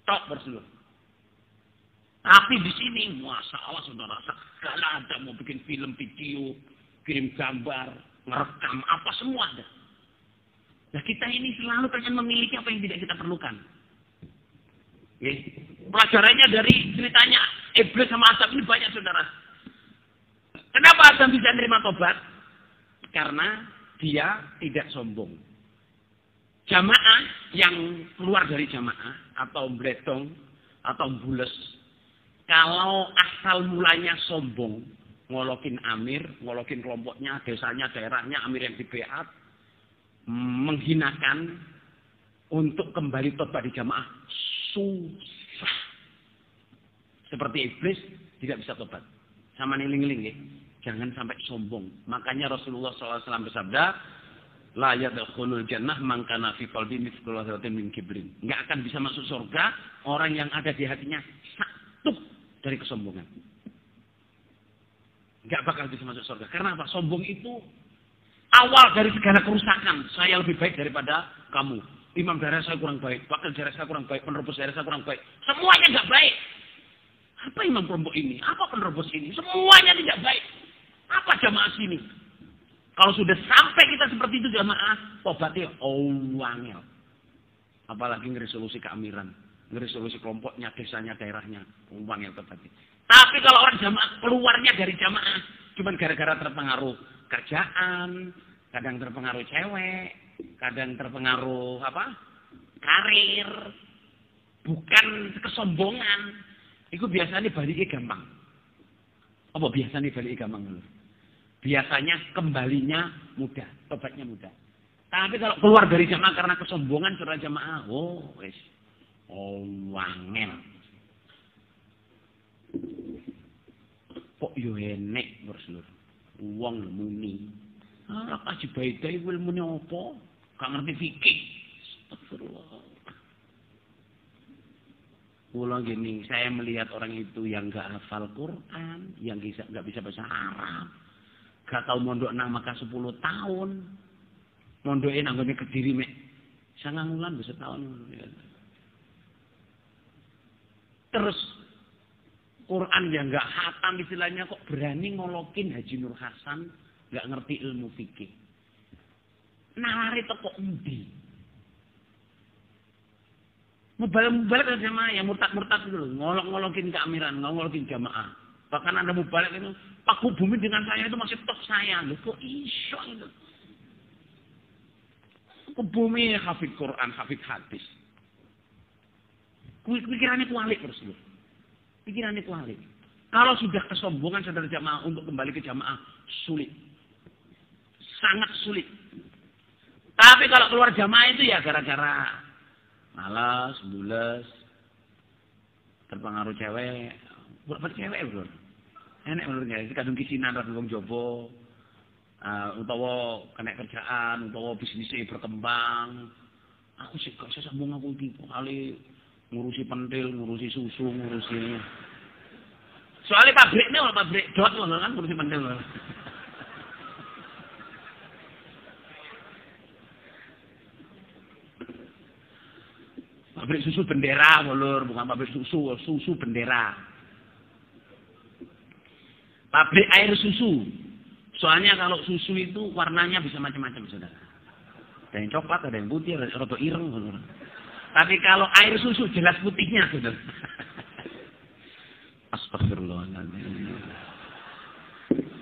Tok berseluruh. Tapi di sini, masalah saudara, segala ada mau bikin film, video, kirim gambar, ngerekam, apa semua ada. Nah kita ini selalu pengen memiliki apa yang tidak kita perlukan. Ya. Pelajarannya dari ceritanya Iblis sama Adam ini banyak saudara. Kenapa Adam bisa menerima tobat? Karena dia tidak sombong. Jamaah yang keluar dari jamaah atau bletong atau bules, kalau asal mulanya sombong, ngolokin amir, ngolokin kelompoknya, desanya, daerahnya, amir yang dibeat, menghinakan, untuk kembali tobat di jamaah susah. Seperti iblis tidak bisa tobat. Sama niling-niling ya. Jangan sampai sombong. Makanya Rasulullah SAW bersabda, la yadkhulul jannah man kana fi qalbi mithqala dzarratin min kibrin. Enggak akan bisa masuk surga orang yang ada di hatinya satu dari kesombongan. Enggak bakal bisa masuk surga. Karena apa? Sombong itu awal dari segala kerusakan. Saya lebih baik daripada kamu. Imam daerah saya kurang baik, wakil daerah saya kurang baik, penerobos daerah saya kurang baik. Semuanya enggak baik. Apa imam kelompok ini? Apa penerobos ini? Semuanya tidak baik. Apa jamaah sini? Kalau sudah sampai kita seperti itu jamaah, tobatnya wangel. Apalagi ngeresolusi keamiran, ngeresolusi kelompoknya, desanya, daerahnya, wangel tobatnya. Tapi kalau orang jamaah keluarnya dari jamaah, cuman gara-gara terpengaruh kerjaan, kadang terpengaruh cewek, kadang terpengaruh apa? Karir, bukan kesombongan. Itu biasanya baliknya gampang. Apa biasanya baliknya gampang dulu? Biasanya kembalinya mudah, tobatnya mudah. Tapi kalau keluar dari jamaah karena kesombongan surah jamaah, wes, wangel. Kok yo enek berseluruh. Wong muni. Ora kaji baidah iku ilmune apa? Gak ngerti fikih. Astagfirullah. Pulang gini, saya melihat orang itu yang gak hafal Quran, yang gak bisa bahasa Arab, gak tahu mondok nang Makkah 10 tahun, mondoknya nanggone Kediri mek 9 bulan bisa tahun. Terus Quran yang gak hatam istilahnya kok berani ngolokin Haji Nur Hasan, gak ngerti ilmu fikih. Nalari toko endi? Mubalik ke jamaah yang murtad itu loh, ngolok-ngolokin keamiran, ngolokin jamaah. Bahkan ada mubalik itu, Pak Bumi dengan saya itu masih tok saya. Loh kok iso itu? Bumi hafid Quran, hafid hadis. Pikirannya kualik terus loh. Pikirannya kualik. Kalau sudah kesombongan saudara jamaah untuk kembali ke jamaah, sulit. Sangat sulit. Tapi kalau keluar jamaah itu ya gara-gara malas, bules, terpengaruh cewek, buat cewek bro. Enak menurutnya, kadung kisinan rada wong jowo, utawa kena kerjaan, utawa bisnisnya berkembang. Aku sih gak sambung aku iki kali ngurusi pentil, ngurusi susu, ngurusi. Soalnya pabriknya kalau pabrik dot kan ngurusi pentil. Pabrik susu bendera, Lur, bukan pabrik susu bendera. Pabrik air susu. Soalnya kalau susu itu warnanya bisa macam-macam, saudara. Ada yang coklat, ada yang putih, ada rada ireng, saudara. Tapi kalau air susu jelas putihnya, saudara. Astagfirullahaladzim.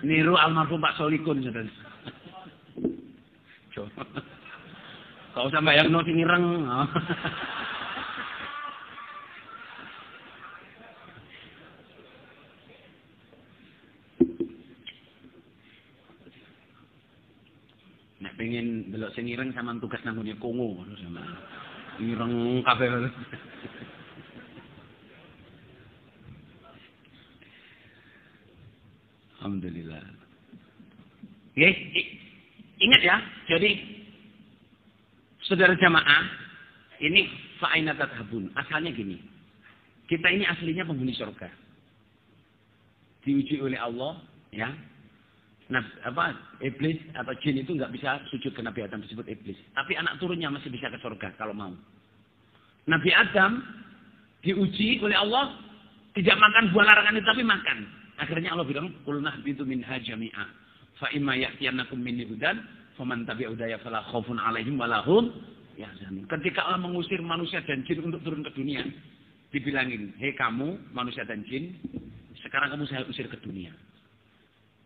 Niru almarhum Pak Solikun, saudara. Kau usah bayang no sing ireng. Nek pengen delok sing ireng sampean tugas nang ngene Kongo sama. Ireng kabeh. Alhamdulillah. Oke, ingat ya. Jadi saudara jamaah, ini fa'aina tadhabun. Asalnya gini. Kita ini aslinya penghuni surga. Diuji oleh Allah, ya. Nah, iblis atau jin itu nggak bisa sujud ke Nabi Adam, disebut iblis. Tapi anak turunnya masih bisa ke surga kalau mau. Nabi Adam diuji oleh Allah tidak makan buah larangan itu, tapi makan. Akhirnya Allah bilang, "Qul nahbitu minha jami'a, fa imma ya'tiyannakum minni hudan, faman tabi'a hudaya fala khaufun 'alaihim wa lahum yahzanun." Ketika Allah mengusir manusia dan jin untuk turun ke dunia, dibilangin, "Hei kamu manusia dan jin, sekarang kamu saya usir ke dunia.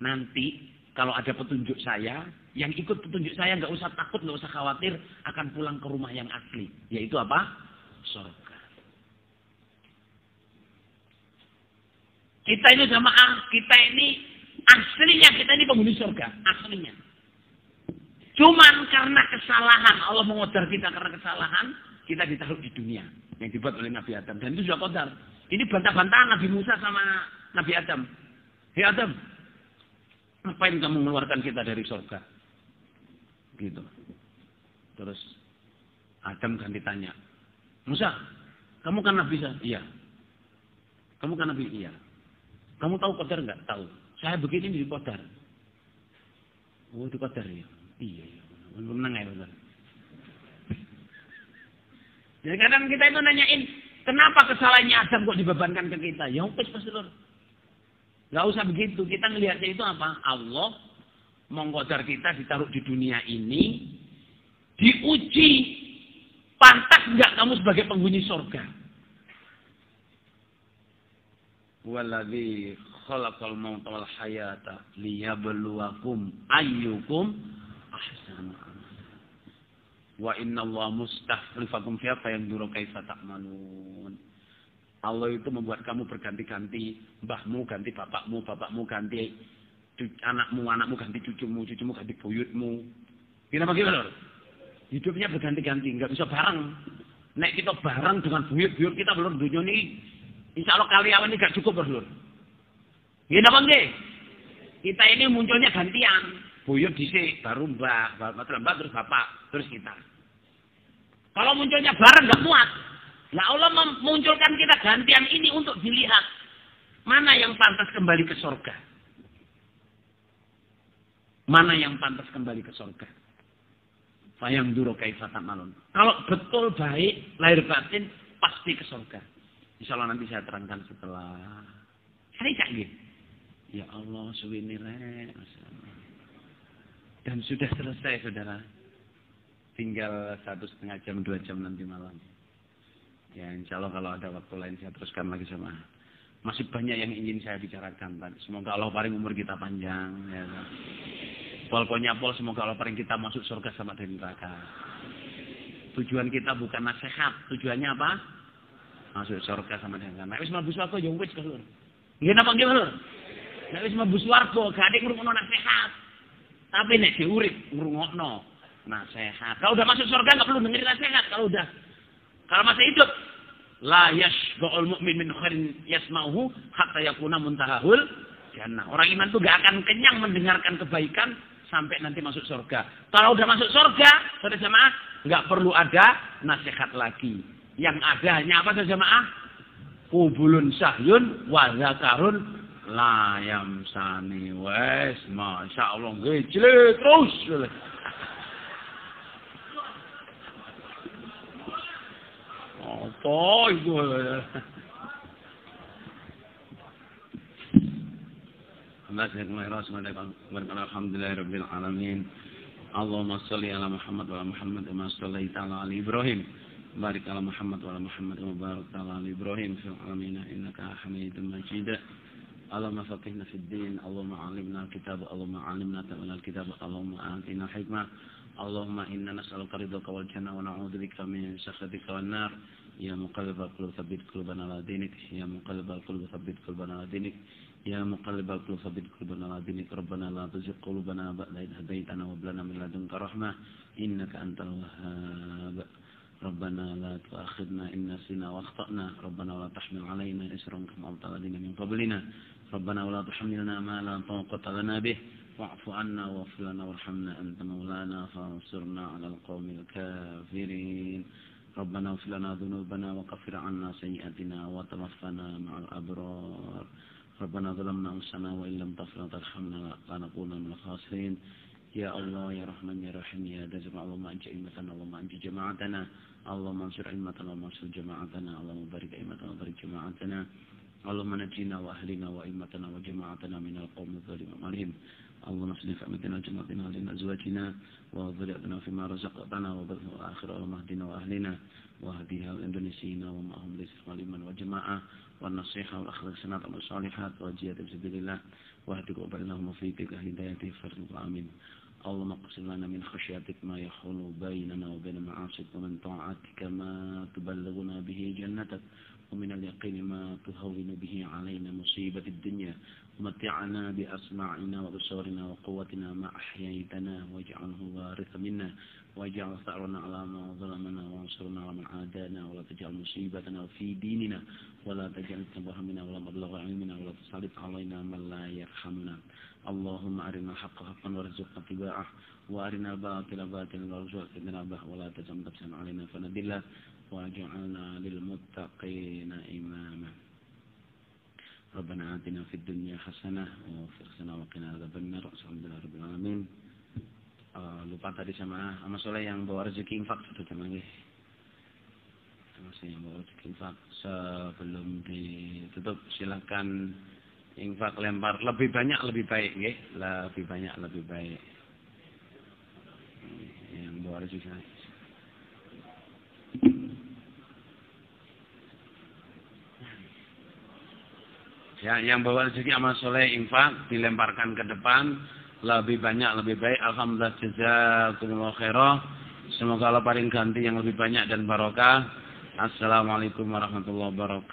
Nanti kalau ada petunjuk saya, yang ikut petunjuk saya nggak usah takut, nggak usah khawatir, akan pulang ke rumah yang asli, yaitu apa? Surga." Kita ini jamaah, kita ini aslinya kita ini penghuni surga, aslinya. Cuman karena kesalahan, Allah mengodar kita karena kesalahan, kita ditaruh di dunia yang dibuat oleh Nabi Adam, dan itu sudah qadar. Ini bantah-bantahan Nabi Musa sama Nabi Adam. Hei Adam, ngapain kamu mengeluarkan kita dari surga? Gitu. Terus Adam kan ditanya, Musa, kamu kan Nabi? Iya. Kamu kan Nabi? Iya. Kamu tahu qadar enggak? Tahu. Saya begini di qadar. Oh, itu qadar ya? Iya. Menang ya, benar. Jadi kadang kita itu nanyain, kenapa kesalahannya Adam kok dibebankan ke kita? Ya wis Mas Lur. Enggak usah begitu. Kita ngelihatnya itu apa? Allah mengqadar kita ditaruh di dunia ini, diuji, pantas enggak kamu sebagai penghuni surga? Walladzi khalaqal mauta wal hayata liyabluwakum ayyukum ahsanu amala. Wa innallaha mustakhlifakum fiha fayanzuru kaifa ta'malun. Allah itu membuat kamu berganti-ganti, mbahmu ganti bapakmu, bapakmu ganti anakmu, anakmu ganti cucumu, cucumu ganti buyutmu. Gimana bagaimana? Hidupnya berganti-ganti, enggak bisa bareng. Nek kita bareng dengan buyut-buyut kita belum dunia ini. Insya Allah karyawan ini gak cukup Lur. Gini apa enggak? Kita ini munculnya gantian. Buyut dhisik, baru mbah, terus bapak, terus kita. Kalau munculnya bareng gak muat. Nah Allah memunculkan kita gantian ini untuk dilihat. Mana yang pantas kembali ke surga? Mana yang pantas kembali ke surga? Fayanzuru kaifa ta'malun. Kalau betul baik, lahir batin, pasti ke surga. Insya Allah nanti saya terangkan setelah hari canggih. Ya Allah, suwini rek. Dan sudah selesai, saudara. Tinggal 1,5 jam, 2 jam nanti malam. Ya, insya Allah kalau ada waktu lain saya teruskan lagi sama. Masih banyak yang ingin saya bicarakan. Semoga Allah paling umur kita panjang. Ya. Pol-polnya pol, semoga Allah paling kita masuk surga sama dari neraka. Tujuan kita bukan nasihat. Tujuannya apa? Masuk surga sama dengan. Nek wis mlebu swarga ya wis Lur. Nggih napa nggih Lur? Nek wis mlebu swarga gak ada ngrungokno nasihat. Tapi nek diurip ngrungokno nasihat. Kalau udah masuk surga enggak perlu dengerin nasihat kalau udah. Kalau masih hidup la yashba'ul mu'min min khairin yasma'uhu hatta yakuna muntahahul jannah. Orang iman itu gak akan kenyang mendengarkan kebaikan sampai nanti masuk surga. Kalau udah masuk surga, saudara jemaah, enggak perlu ada nasihat lagi. Yang ada hanya apa saja jemaah? Kubulun sahyun wa zakarun la yamsani. Wes, masyaallah nggih terus. Apa itu? Alhamdulillahirabbil alamin. Allahumma shalli ala Muhammad wa ala Muhammad kama shallaita ala ali Ibrahim. Barik ala Muhammad wa ala Muhammad wa barik ala ali Ibrahim fil alamin innaka Hamidum Majid. Allahumma faqihna fid din, Allahumma 'allimna al-kitab, Allahumma 'allimna ta'wil al-kitab, Allahumma atina hikmah. Allahumma inna nas'aluka ridhaka wal jannah wa na'udzubika min sakhatika wan nar. Ya muqallibal qulub tsabbit qulubana 'ala dinik, ya muqallibal qulub tsabbit qulubana 'ala dinik. Ya muqallibal qulub tsabbit qulubana 'ala dinik. Rabbana la tuzigh qulubana ba'da idh hadaytana wa hab lana min ladunka rahmah innaka antal wahhab. Rabbana la tu'akhidna in nasina wa akhtana. Rabbana la tahmil 'alaina isran kama hamaltahu 'ala alladziina min qablina. Rabbana la tuhammilna ma la taqata lana bih. Wa'fu 'anna waghfir lana warhamna anta maulana fansurna 'alal qaumil kafirin. Rabbana ighfir lana dhunubana wa kaffir 'anna sayyi'atina wa tawaffana ma'al abrar. Rabbana zalamna anfusana wa illam taghfir lana tarhamna lanakunanna minal khasirin. Ya Allah ya Rahman ya Rahim ya Dazim Allahumma anji ilmatana Allahumma anji jama'atana Allahumma ansur ilmatana Allahumma ansur jama'atana Allahumma barik ilmatana wa barik jama'atana Allahumma najina wa ahlina wa ilmatana wa jama'atana minal qawmi zalim amalihim. Allahumma aslih fa'amatina jama'atina alina azwajina wa dhuriyatina fima razaqtana wa barik wa akhir Allahumma ahdina wa ahlina wa hadiha al-indonesina wa ma'ahum lisifal iman wa jama'ah wa nasiha wa akhlaq sanat wa salihat wa jihad bisabilillah wa hadiku barinahum fiqika hidayati fardu amin. اللهم اقسم لنا من خشيتك ما يحول بيننا وبين معاصيك ومن طاعتك ما تبلغنا به جنتك ومن اليقين ما تهون به علينا مصيبة الدنيا ومتعنا بأسماعنا وبصرنا وقوتنا ما أحييتنا واجعله وارث منا واجعل ثأرنا على ما ظلمنا وانصرنا على من عادانا ولا تجعل مصيبتنا في ديننا ولا تجعل تبرها منا ولا مبلغ علمنا ولا تسلط علينا من لا يرحمنا. اللهم أرنا الحق حقا وارزقنا اتباعه وأرنا الباطل باطلا وارزقنا اجتنابه ولا تجعل نفسا علينا فنضل واجعلنا للمتقين إماما. ربنا آتنا في الدنيا حسنة وفي الآخرة وقنا عذاب النار. Alhamdulillah rabbil alamin. Lupa tadi sama Soleh yang bawa rezeki infak sudah teman lagi. Masih yang bawa rezeki infak sebelum ditutup silakan infak lempar lebih banyak lebih baik nggih. Lebih banyak lebih baik. Yang bawa rezeki ya, yang bawa rezeki amal soleh infak dilemparkan ke depan lebih banyak lebih baik. Alhamdulillah jazakumullah khairah. Semoga Allah paling ganti yang lebih banyak dan barokah. Assalamualaikum warahmatullahi wabarakatuh.